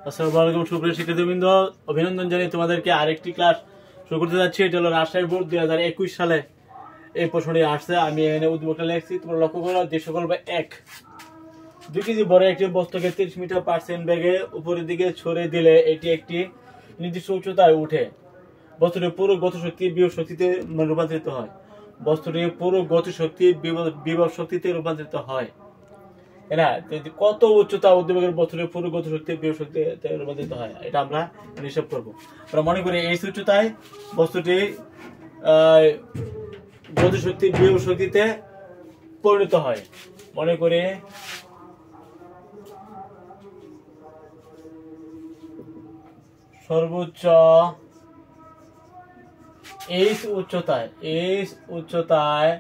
আসসালামু আলাইকুম সুপ্রিয় শিক্ষার্থীবৃন্দ, অভিনন্দন জানিয়ে তোমাদেরকে আরেকটি ক্লাস শুরু করতে যাচ্ছি। এটা হলো রাজশাহী বোর্ড 2021 সালে এই প্রশ্নটি আসছে। আমি এখানে উদ্দীপকটা লিখছি, তোমরা লক্ষ্য করো। যে সকল বা 1 2 কেজি বড় একটি বস্তুকে 30 মিটার পার সেকেন্ড বেগে উপরের দিকে ছড়িয়ে দিলে এটি একটি নির্দিষ্ট উচ্চতায় উঠে বস্তুটির পুরো গতিশক্তি বিভব শক্তিতে রূপান্তরিত হয়। বস্তুটির পুরো গতিশক্তি বিভব শক্তিতে রূপান্তরিত হয়। না, কত উচ্চতা উদ্দীপকের বস্তুটির পুরো গতিশক্তি বিভব শক্তিতে রূপান্তরিত হয়, এটা আমরা হিসাব করবো। আমরা মনে করি এই উচ্চতায় বস্তুটি গতিশক্তি বিভব শক্তিতে পরিণত হয়। মনে করি সর্বোচ্চ এই উচ্চতায়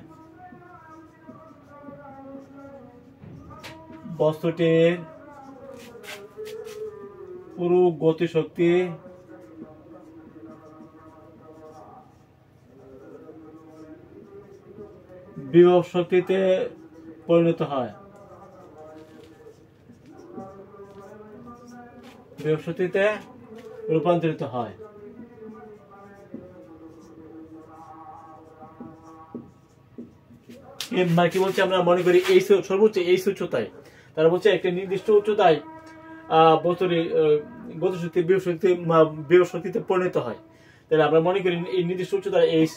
বস্তুটির পুরো গতিশক্তি বিভব শক্তিতে পরিণত হয়। বিভব শক্তিতে রূপান্তরিত হয়। কি বলছে, আমরা মনে করি এই সর্বোচ্চ এই উচ্চতায়, তারা বলছে একটা নির্দিষ্ট উচ্চতায় বস্তুটির গতিশক্তি বিভব শক্তিতে পরিণত হয়। তাহলে আমরা মনে করি এই নির্দিষ্ট উচ্চতায় এইচ,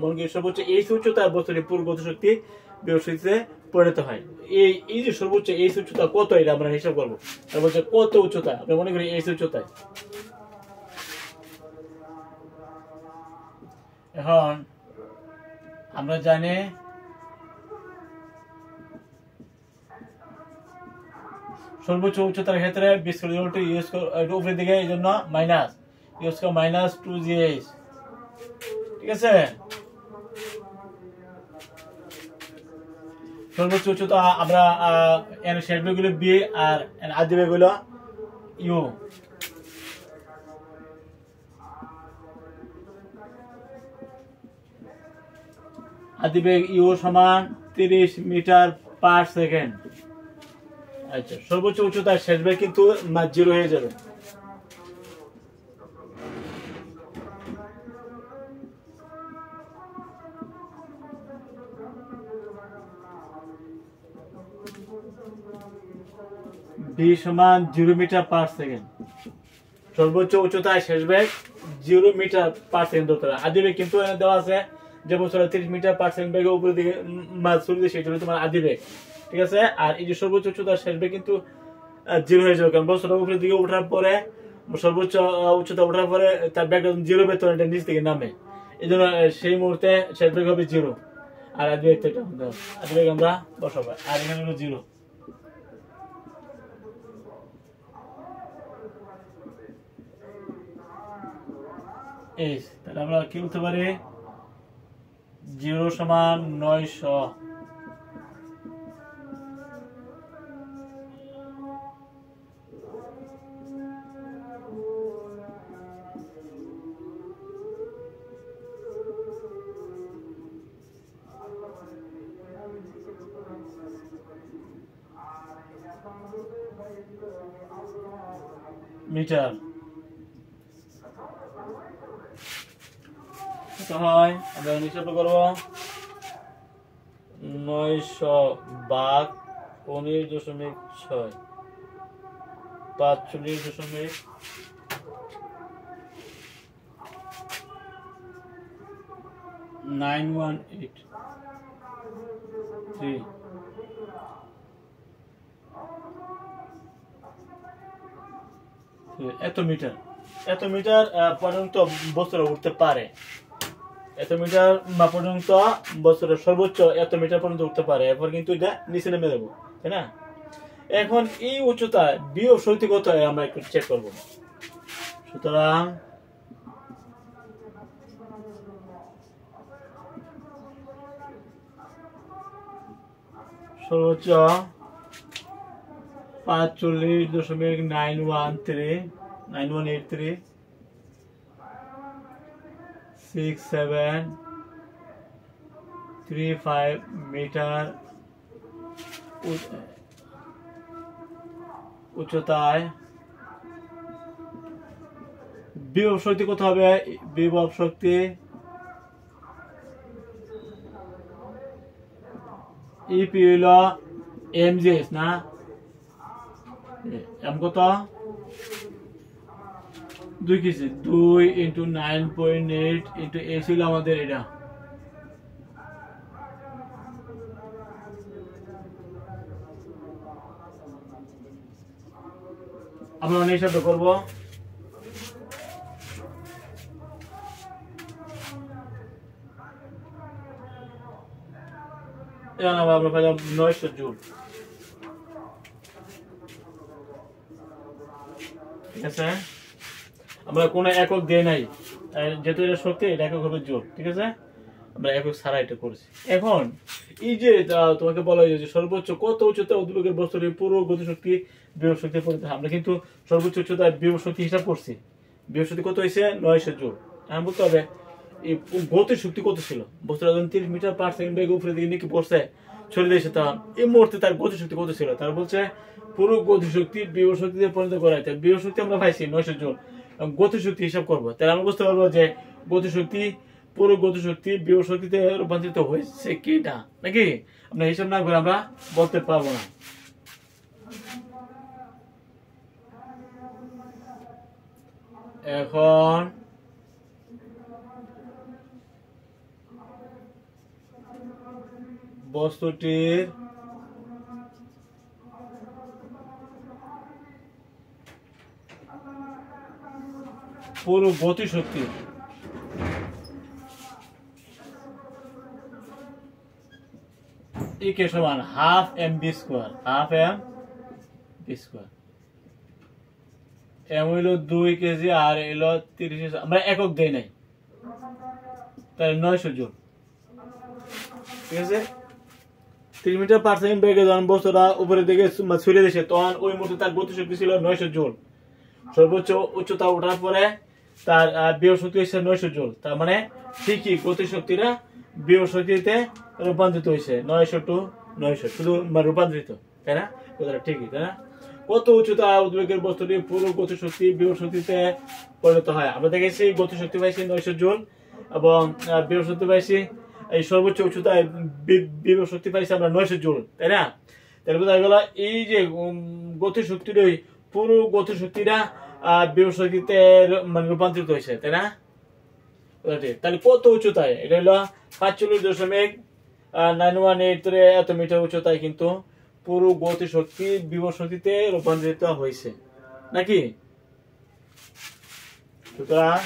মনে করি সর্বোচ্চ এইচ উচ্চতায় বস্তুটির পুরো গতিশক্তি বিভব শক্তিতে পরিণত হয়। এই যে সর্বোচ্চ এইচ উচ্চতা কত, এটা আমরা হিসাব করবো। তারা বলছে কত উচ্চতা, আমরা মনে করি এইচ উচ্চতায়। এখন আমরা জানি সর্বোচ্চ উচ্চতার ক্ষেত্রে উপরের দিকে, এই জন্য -2gh, ঠিক আছে। সর্বোচ্চ উচ্চতা আমরা শেষ বেগুলো বি আর আদি বেগুলো ইউ। আদি বেগ ইউ সমান 30 মিটার পার সেকেন্ড। আচ্ছা, সর্বোচ্চ উচ্চতার শেষ বেগ কিন্তু 0 হয়ে যাবে। বি সমান 0 মিটার পার সেকেন্ড। সর্বোচ্চ উচ্চতায় শেষ বেগ 0 মিটার পার সেকেন্ড ধরতে হবে। আদি বেগ কিন্তু দেওয়া আছে যে বস্তুটা 30 মিটার পার সেকেন্ড বেগে উপরের দিকে চলছে, সেটা হলো তোমার আদি বেগ, ঠিক আছে। আর এই যে সর্বোচ্চ উচ্চতার শেষ বেগ কিন্তু 0 হয়ে যাবে, কারণ বস্তুটা উপরের দিকে ওঠার পরে, সর্বোচ্চ উচ্চতা ওঠার পরে তার বেগটা 0 বেতন এটা নিচ থেকে নামে, এই জন্য সেই মুহূর্তে শেষ বেগ হবে 0। আর আদি বেগ আমরা বসাবো, আর এখানে হলো 0। তাহলে আমরা কি বলতে পারি, 0 সমান 900 মিটার হয়। আমরা হিসাব করবো 900 ভাগ 15.6 45.918 এত মিটার পর্যন্ত বস্তুটা উঠতে পারে। এত মিটার পর্যন্ত বস্তুটা সর্বোচ্চ এত মিটার পর্যন্ত উঠতে পারে। এরপর কিন্তু এটা নিচে নেমে দেবো, তাই না। এখন এই উচ্চতা বিভব শক্তি কত আমরা একটু চেক করবো। সুতরাং সর্বোচ্চ 45.9183 6735 মিটার উচ্চতায় বিভব শক্তি কত হবে? বিভব শক্তি ইপি হইল এমজিএস না, এম কত 2 কেজি, 2 ইন্টু 9.8 ইন্টু এ ছিল আমাদের এটা। আমরা অনেক হিসাব করবো। আমরা পেলাম 900 জুল। ঠিক আছে, আমরা কোনো একক দিয়ে নাই, যেহেতু এটা শক্তি, এটা একক হবে জুল। ঠিক আছে, আমরা একক ছাড়া এটা করেছি। এখন এই যে তোমাকে বলা হয়েছে যে সর্বোচ্চ কত উচ্চতা উদ্বেগের বস্তুর পুরো গতিশক্তি বিভব শক্তি পরিণত হয়। আমরা কিন্তু সর্বোচ্চ উচ্চতা বিভব শক্তি হিসাব করছি। বিভব শক্তি কত হয়েছে? 900 জুল। এখন বলতে হবে এই গতি শক্তি কত ছিল। বস্তুটা যখন 30 মিটার পার সেকেন্ড বেগে উপরে দিকে নিয়ে পড়ছে, চলে দিয়েছে, তখন এই মুহূর্তে তার গতি শক্তি কত ছিল? তার বলছে পুরো গতি শক্তি বিভব শক্তিতে পরিণত করাইতে। বিভব শক্তি আমরা পাইছি 900 জুল, গতি শক্তি হিসাব করবো, তাহলে আমরা বুঝতে পারবো যে গতি শক্তি পুরো গতি শক্তি বিভব শক্তিতে রূপান্তরিত হয়েছে কি না, নাকি? আমরা হিসাব না করে আমরা বলতে পারবো না। এখন বস্তুটির পুরো গতি শক্তি কে সমান half M V square, half M V square. M হইল 2 কেজি আর এলো 30, আমরা একক দেই নাই, তাহলে 900 জুল। ঠিক আছে, 30 মিটার পার সেকেন্ড বেগে যখন বস্তুটা উপরের দিকে ছুড়ে দিয়েছে, তখন ওই মুহূর্তে তার গতিশক্তি ছিল 900 জুল। সর্বোচ্চ উচ্চতা ওঠার পরে তার বিভব শক্তি হয়েছে 900 জুল। তার মানে ঠিকই গতিশক্তিটা বিভব শক্তিতে রূপান্তরিত হয়েছে 900 টু 900, শুধু রূপান্তরিত, তাই না? কথাটা ঠিকই, তাই না? কত উচ্চতা উদ্বেগের বস্তুটি পুরো গতিশক্তি বিভব শক্তিতে পরিণত হয়। আমরা দেখেছি গতিশক্তি পাইছি 900 জুল এবং বিভব শক্তি পাইছি, এই সর্বোচ্চ উচ্চতায় বিভব শক্তি পাইছি আমরা 900 জুল, তাই না? তাহলে বোঝা গেল এই যে গতিশক্তির পুরো গতিশক্তিটা বিভব শক্তিতে মানে রূপান্তরিত হয়েছে, তাই না? তাহলে কত উচ্চতায়? এটা হলো 45.918 এত মিটার উচ্চতায় কিন্তু পুরো গতিশক্তি বিভব শক্তিতে রূপান্তরিত হয়েছে, নাকি? সুতরাং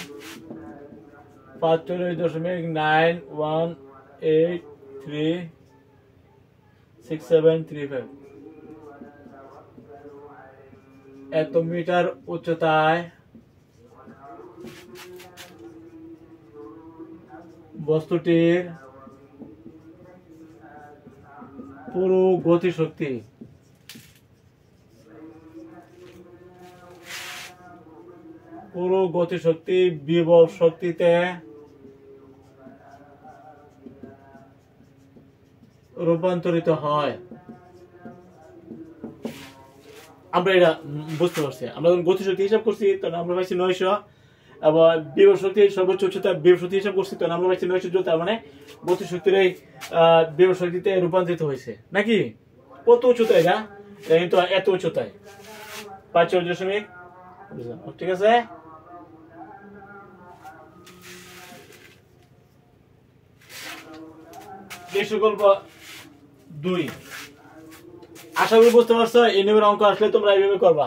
45.9183673 এত মিটার উচ্চতায় বস্তুটির পুরো গতিশক্তি বিভব শক্তিতে রূপান্তরিত হয়। আমরা এটা বুঝতে পারছি। আমরা যখন গতিশক্তি হিসাব করছি তখন আমরা পাইছি 900, এবং বিভব শক্তি সর্বোচ্চ উচ্চতা বিভব শক্তি হিসাব করছি তখন আমরা পাইছি 900 জুল। তার মানে গতিশক্তির এই বিভব শক্তিতে রূপান্তরিত হয়েছে, নাকি? কত উচ্চতায়? এটা কিন্তু এত উচ্চতায় 45. ঠিক আছে, গল্প 2। আশা করি বুঝতে পারছো। এই নিয়মের অঙ্ক আসলে তোমরা এইভাবে করবা।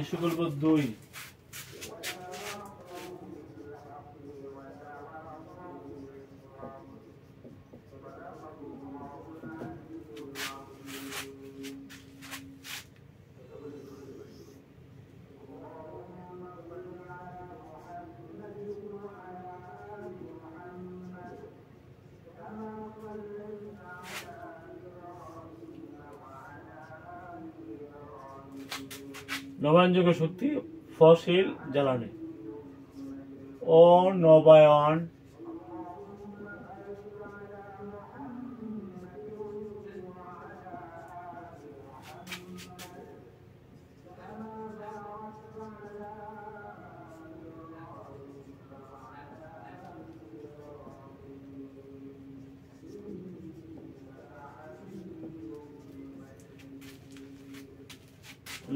যে সকল পদ 2 নবায়নযোগ্য শক্তি ফসিল জ্বালানি অনবায়ন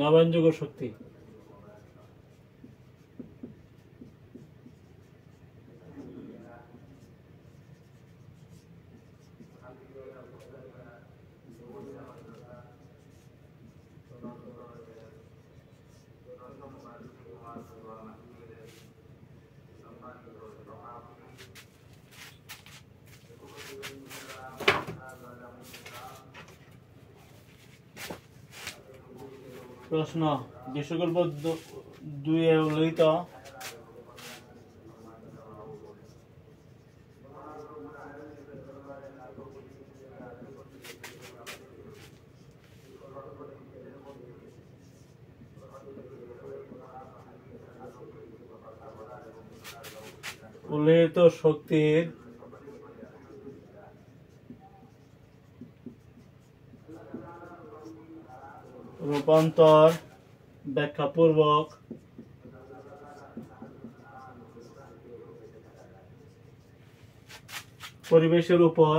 নবায়নযোগ্য শক্তি প্রশ্ন যে সকল পদ 2 এ উল্লেখিত শক্তির রূপান্তর ব্যাখ্যাপূর্বক পরিবেশের উপর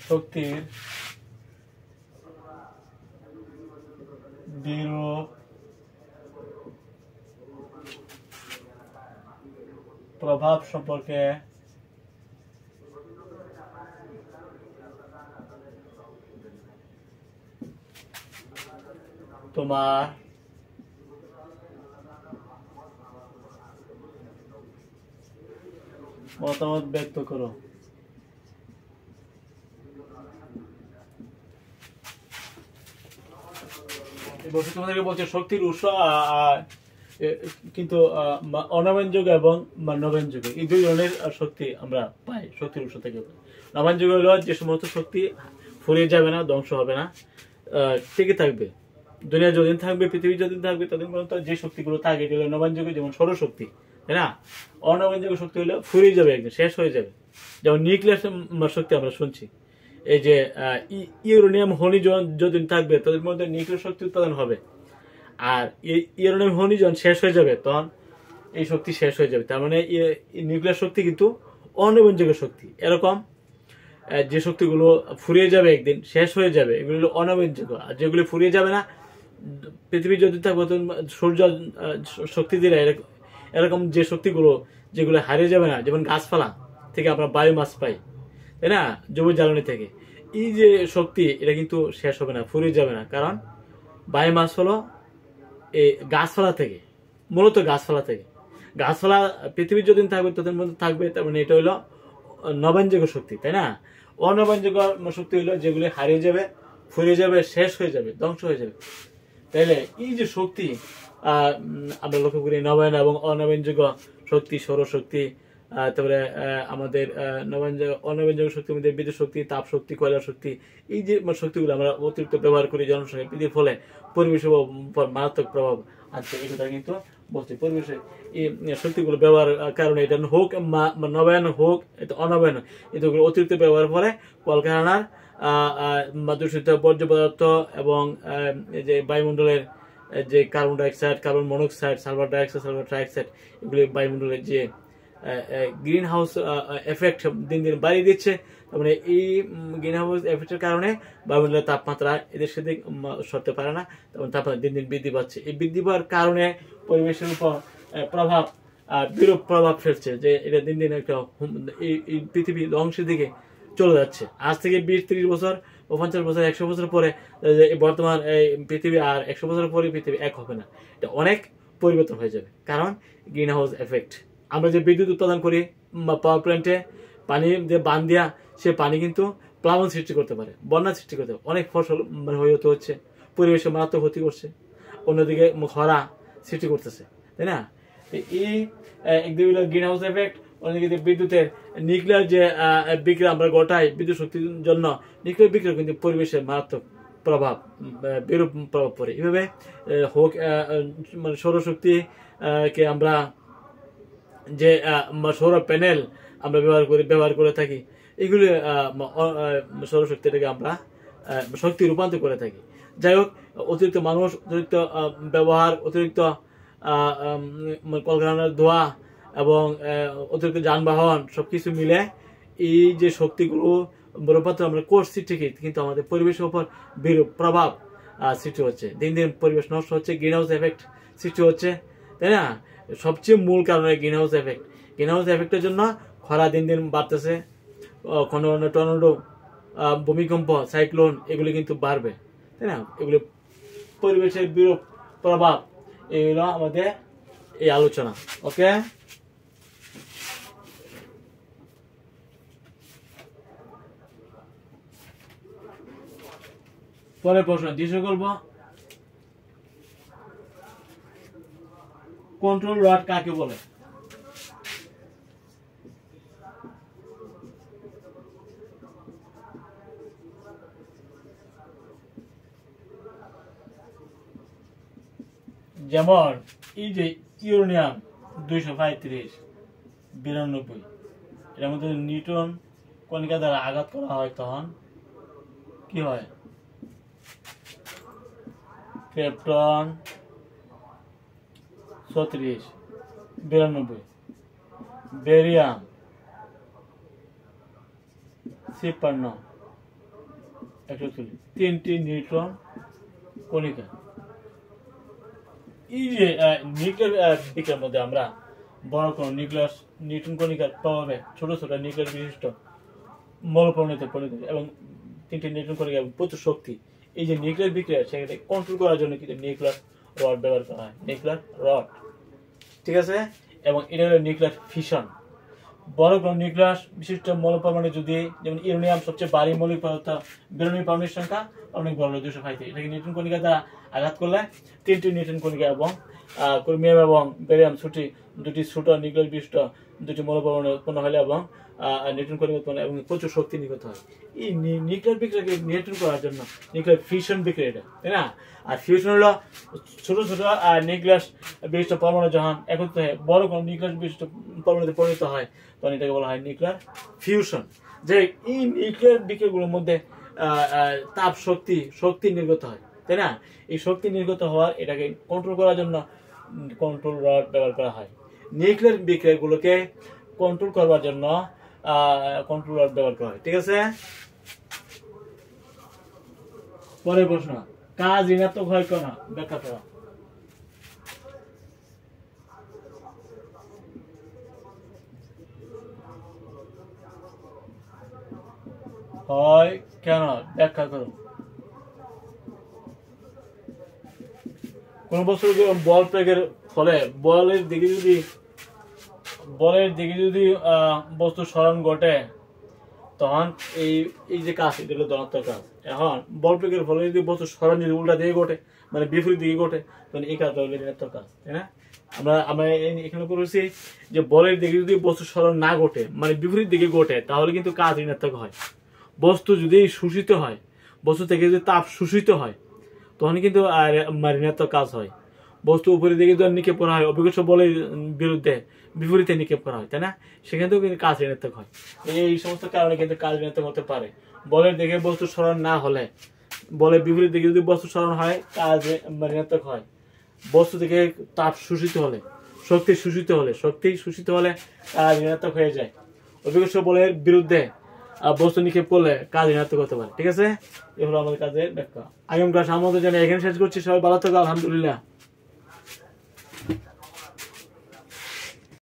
শক্তির বিরূপ প্রভাব সম্পর্কে তোমার মতামত ব্যক্ত করো। তোমাদেরকে বলছে শক্তির উৎস কিন্তু অনবায়নযোগ্য এবং নবায়নযোগ্য এই দুই ধরনের শক্তি আমরা পাই শক্তির উৎস থেকে। নবায়নযোগ্য হলো যে সমস্ত শক্তি ফুরিয়ে যাবে না, ধ্বংস হবে না, টিকে থাকবে, দুনিয়া যতদিন থাকবে, পৃথিবী যতদিন থাকবে ততদিন পর্যন্ত যে শক্তিগুলো থাকে এগুলো নবায়নযোগ্য, যেমন সৌরশক্তি, তাই না? অনবায়নযোগ্য শক্তি হলে ফুরিয়ে যাবে, একদিন শেষ হয়ে যাবে। যেমন নিউক্লিয়ার শক্তি আমরা শুনছি, এই যে ইউরেনিয়াম খনিজ যতদিন থাকবে ততদিন মধ্যে নিউক্লিয়ার শক্তি উৎপাদন হবে, আর ইউরেনিয়াম খনিজ শেষ হয়ে যাবে তখন এই শক্তি শেষ হয়ে যাবে। তার মানে নিউক্লিয়ার শক্তি কিন্তু অনবায়নযোগ্য শক্তি। এরকম যে শক্তিগুলো ফুরিয়ে যাবে, একদিন শেষ হয়ে যাবে, এগুলো হলো অনবায়নযোগ্য। আর যেগুলো ফুরিয়ে যাবে না, পৃথিবী যদি থাকবে সূর্য শক্তি দিলে এরকম যে শক্তিগুলো যেগুলো হারিয়ে যাবে না, যেমন গাছপালা থেকে আমরা বায়োমাস পাই, তাই না, জৈব জ্বালানি থেকে, এই যে শক্তি এটা কিন্তু শেষ হবে না, ফুরিয়ে যাবে না। কারণ বায়োমাস হলো এই গাছপালা থেকে, মূলত গাছপালা থেকে। গাছপালা পৃথিবী যতদিন থাকবে ততদিন মধ্যে থাকবে, তার মানে এটা হলো নবায়নযোগ্য শক্তি, তাই না? অনবায়নযোগ্য শক্তি হলো যেগুলি হারিয়ে যাবে, ফুরিয়ে যাবে, শেষ হয়ে যাবে, ধ্বংস হয়ে যাবে। তাইলে এই যে শক্তি আমরা লক্ষ্য করি, নবায়ন এবং অনবায়নযোগ্য শক্তি, সৌরশক্তি, তারপরে আমাদের অনবায়নযোগ্য শক্তির মধ্যে বিদ্যুৎ শক্তি, তাপ শক্তি, কয়লা শক্তি, এই যে শক্তিগুলো আমরা অতিরিক্ত ব্যবহার করি জনসংখ্যা বৃদ্ধির ফলে পরিবেশের উপর মারাত্মক প্রভাব আছে। এই কথা কিন্তু বলছি, পরিবেশে এই শক্তিগুলো ব্যবহার কারণে এটা হোক নবায়ন হোক অনবায়ন, এগুলো অতিরিক্ত ব্যবহার ফলে কলকারখানার দূষিত বর্জ্য পদার্থ এবং যে বায়ুমণ্ডলের যে carbon dioxide, carbon monoxide, sulphur dioxide, sulphur trioxide, এগুলি বায়ুমণ্ডলের যে গ্রিন হাউস এফেক্ট দিন দিন বাড়িয়ে দিচ্ছে। মানে এই গ্রিন হাউস এফেক্টের কারণে বায়ুমণ্ডলের তাপমাত্রা এদের সাথে সরতে পারে না, তখন তাপমাত্রা দিন দিন বৃদ্ধি পাচ্ছে। এই বৃদ্ধি পাওয়ার কারণে পরিবেশের উপর প্রভাব বিরূপ প্রভাব ফেলছে, যে এটা দিন দিন একটা এই পৃথিবী ধ্বংসের দিকে চলে যাচ্ছে। আজ থেকে 20-30 বছর ও 50 বছর 100 বছর পরে বর্তমান এই পৃথিবী আর 100 বছর পরে পৃথিবী এক হবে না, এটা অনেক পরিবর্তন হয়ে যাবে। কারণ গ্রিন হাউস এফেক্ট। আমরা যে বিদ্যুৎ উৎপাদন করি পাওয়ার প্ল্যান্টে, পানি যে বান দিয়া, সে পানি কিন্তু প্লাবন সৃষ্টি করতে পারে, বন্যা সৃষ্টি করতে পারে, অনেক ফসল হতে হচ্ছে, পরিবেশে মারাত্মক ক্ষতি করছে, অন্যদিকে খরা সৃষ্টি করতেছে, তাই না? এই একদিকে গ্রিন হাউস এফেক্ট, অন্যদিকে বিদ্যুতের নিউক্লিয়ার যে বিক্রিয়া আমরা ঘটাই বিদ্যুৎ শক্তির জন্য, নিউক্লিয়ার বিক্রিয়া কিন্তু পরিবেশের মারাত্মক প্রভাব, বিরূপ প্রভাব পড়ে। এভাবে হোক মানে সৌরশক্তি কে আমরা যে সৌর প্যানেল আমরা ব্যবহার করে থাকি, এগুলি সৌরশক্তিটাকে আমরা শক্তি রূপান্তর করে থাকি। যাই হোক, অতিরিক্ত মানুষ, অতিরিক্ত ব্যবহার, অতিরিক্ত কলকারখানার ধোঁয়া এবং অতিরিক্ত যানবাহন সবকিছু মিলে এই যে শক্তিগুলো রূপান্তর আমরা করছি ঠিকই, কিন্তু আমাদের পরিবেশের উপর বিরূপ প্রভাব সৃষ্টি হচ্ছে। দিন দিন পরিবেশ নষ্ট হচ্ছে, গ্রিন হাউস এফেক্ট সৃষ্টি হচ্ছে, তাই না? সবচেয়ে মূল কারণ green house effect. Green house এফেক্টের জন্য খরা দিন দিন বাড়তেছে, টর্নেডো, ভূমিকম্প, সাইক্লোন এগুলি কিন্তু বাড়বে, তাই না? এগুলি পরিবেশের বিরূপ প্রভাব, এগুলো আমাদের এই আলোচনা। ওকে, পরের প্রশ্ন, দৃশ্য গল্প, কন্ট্রোল রড কাকে বলে? যেমন এই যে ইউরেনিয়াম 235-92, এর মধ্যে নিউট্রন কণিকা দ্বারা আঘাত করা হয়, তখন কি হয়? ক্রিপ্টন 36-92, বেরিয়াম 56-140, তিনটি নিউট্রন কণিকা। এই যে নিউক্লিয়ার বিক্রিয়ার মধ্যে আমরা বড় কোন নিউট্রন কণিকার প্রভাবে ছোট ছোট নিউক্লিয়ার বিশিষ্ট মৌল পরিণত এবং তিনটি নিউট্রন কণিকা প্রচুর শক্তি, এই যে নিউক্লিয়ার বিক্রিয়া সেটাকে কন্ট্রোল করার জন্য কিন্তু নিউক্লিয়ার রড ব্যবহার করা হয়, নিউক্লিয়ার রড, ঠিক আছে? এবং এটা হলো নিউক্লিয়ার ফিশন। বড় কোন নিউক্লিয়াস বিশিষ্ট মৌল পরমাণু যদি, যেমন ইউরেনিয়াম সবচেয়ে ভারী মৌলিক পদার্থ, বেরোনিক পারমাণবিক সংখ্যা অনেক বড়, 235, এটাকে নিউট্রন কণিকা দ্বারা আঘাত করলে তিনটি নিউট্রন কণিকা এবং ক্রোমিয়াম এবং বেরিয়াম দুটি ছোট নিউক্লিয়াস বিশিষ্ট দুটি মৌল পরমাণু উৎপন্ন হলে এবং নিউট্রন কণিকা উৎপন্ন এবং প্রচুর শক্তি নির্গত হয়। এই নিউক্লিয়ার বিক্রিয়াকে নিয়ন্ত্রণ করার জন্য নিউক্লিয়ার ফিউশন বিক্রিয়া, তাই না? আর ফিউশন হলো ছোট ছোট নিউক্লিয়াস বিশিষ্ট পরমাণু যখন একত্রিত হয়ে বড় কোন নিউক্লিয়াস বিশিষ্ট পরমাণুতে পরিণত হয়, তখন এটাকে বলা হয় নিউক্লিয়ার ফিউশন। যে এই নিউক্লিয়ার বিক্রিয়াগুলোর মধ্যে তাপ শক্তি নির্গত হয়, তাই না? এই শক্তি নির্গত হওয়ার এটাকে কন্ট্রোল করার জন্য কন্ট্রোল রড ব্যবহার করা হয়। নিউক্লিয়ার বিক্রিয়াগুলোকে কন্ট্রোল করবার জন্য কন্ট্রোল রড ব্যবহার করা হয়, ঠিক আছে? পরের প্রশ্ন, কাজ ঋণাত্মক হয় কেন? ব্যাখ্যা করা। হয় কেন? ব্যাখ্যা করো। কোন বস্তু বল প্রয়োগের ফলে বলের দিকে যদি বস্তু স্মরণ ঘটে, তখন এই যে কাজ, এটা হলো ধনাত্মক কাজ। এখন বল প্রয়োগের ফলে যদি বস্তু স্মরণ যদি উল্টা দিকে ঘটে, মানে বিপরীত দিকে ঘটে, তখন এই কাজটা হলো ঋণাত্মক কাজ, তাই না? আমরা এখানে করেছি যে বলের দিকে যদি বস্তু স্মরণ না ঘটে, মানে বিপরীত দিকে ঘটে, তাহলে কিন্তু কাজ ঋণাত্মক হয়। বস্তু যদি শোষিত হয়, বস্তু থেকে যদি তাপ শোষিত হয়, তখন কিন্তু ঋণাত্মক কাজ হয়। বস্তু উপরের দিকে যদি নিক্ষেপ করা হয়, অভিকর্ষ বলের বিপরীতে নিক্ষেপ করা হয়, তাই না? সেখান থেকেও কিন্তু কাজ ঋণাত্মক হয়। এই সমস্ত কারণে কিন্তু কাজ ঋণাত্মক হতে পারে। বলের দিকে বস্তু স্মরণ না হলে, বলের বিপরীত দিকে যদি বস্তু স্মরণ হয়, কাজ ঋণাত্মক হয়। বস্তু থেকে তাপ শোষিত হলে, শক্তি শোষিত হলে কাজ ঋণাত্মক হয়ে যায়। অভিকর্ষ বলের বিরুদ্ধে বস্তু নিক্ষেপ করলে কাজ ঋণাত্মক হতে পারে, ঠিক আছে? এ হলো আমাদের কাজের ব্যাখ্যা। আগামী ক্লাস আমাদের জন্য এখানে শেষ করছি। সবাই ভালো থাকো, আলহামদুলিল্লাহ।